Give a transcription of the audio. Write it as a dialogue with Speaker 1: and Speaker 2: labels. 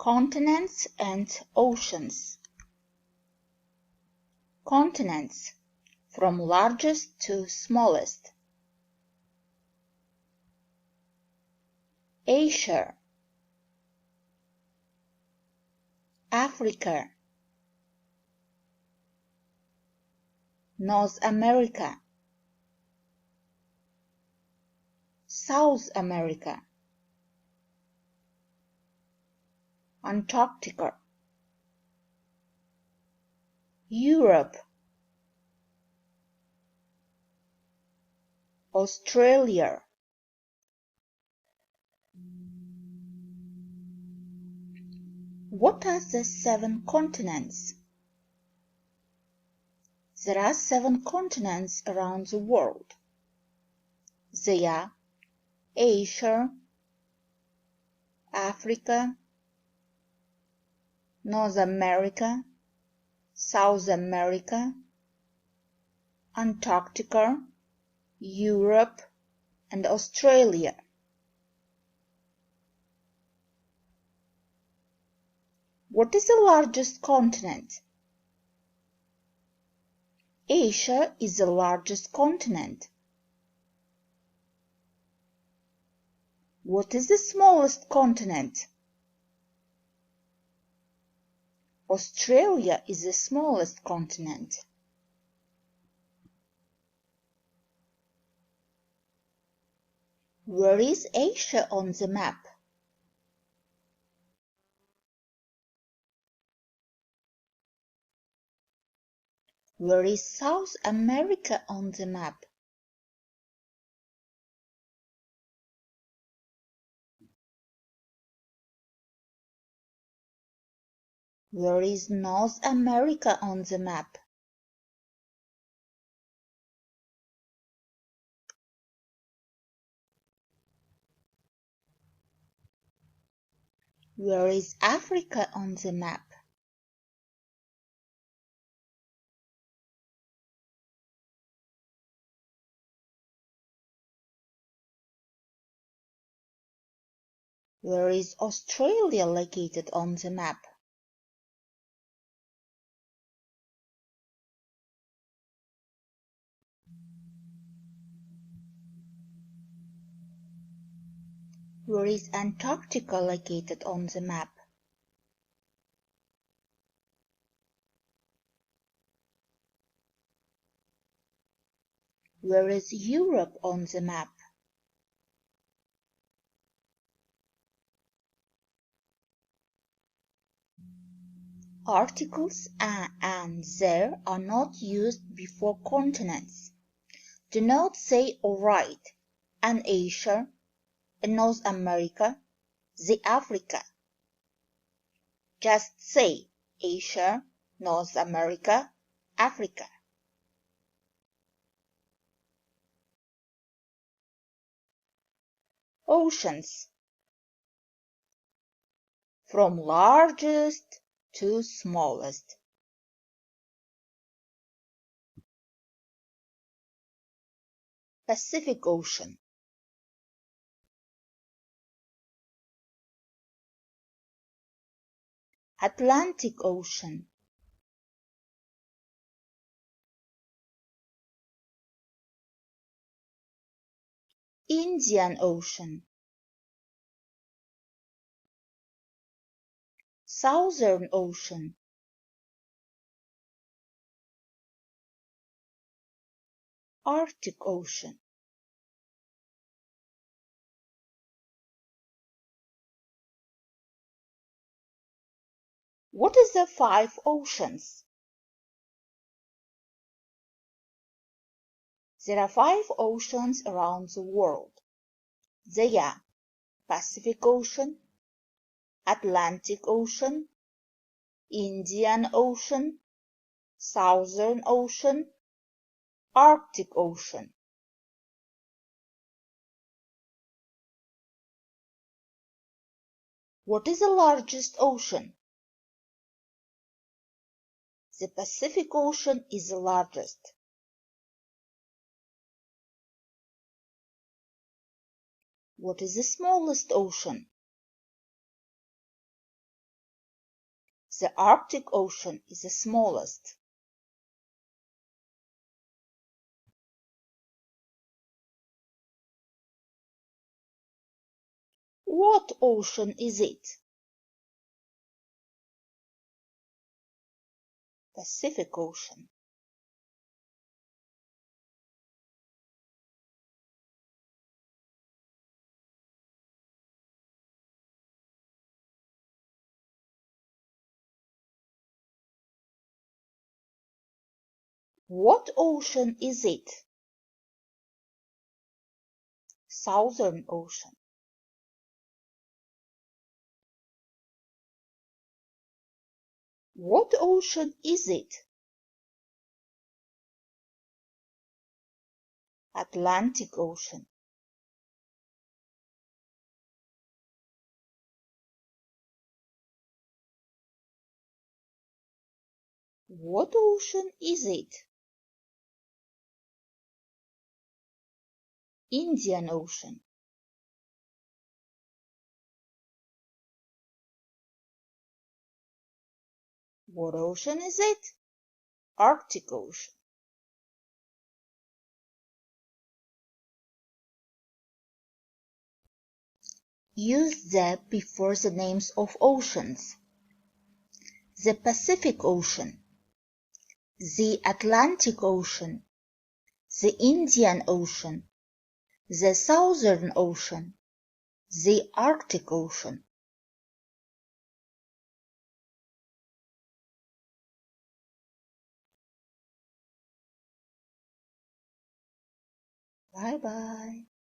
Speaker 1: Continents and oceans. Continents, from largest to smallest. Asia, Africa, North America, South America, Antarctica, Europe, Australia. What are the 7 continents? There are 7 continents around the world. They are Asia, Africa, North America, South America, Antarctica, Europe, and Australia. What is the largest continent? Asia is the largest continent. What is the smallest continent? Australia is the smallest continent. Where is Asia on the map? Where is South America on the map? Where is North America on the map? Where is Africa on the map? Where is Australia located on the map? Where is Antarctica located on the map? Where is Europe on the map? Articles "a" and "there" are not used before continents. Do not say or write "an Asia," "in North America," "the Africa." Just say Asia, North America, Africa. Oceans, from largest to smallest. Pacific Ocean, Atlantic Ocean, Indian Ocean, Southern Ocean, Arctic Ocean. What is the 5 oceans? There are 5 oceans around the world. They are Pacific Ocean, Atlantic Ocean, Indian Ocean, Southern Ocean, Arctic Ocean. What is the largest ocean? The Pacific Ocean is the largest. What is the smallest ocean? The Arctic Ocean is the smallest. What ocean is it? Pacific Ocean. What ocean is it? Southern Ocean. What ocean is it? Atlantic Ocean. What ocean is it? Indian Ocean. What ocean is it? Arctic Ocean. Use the before the names of oceans. The Pacific Ocean, the Atlantic Ocean, the Indian Ocean, the Southern Ocean, the Arctic Ocean. Bye bye.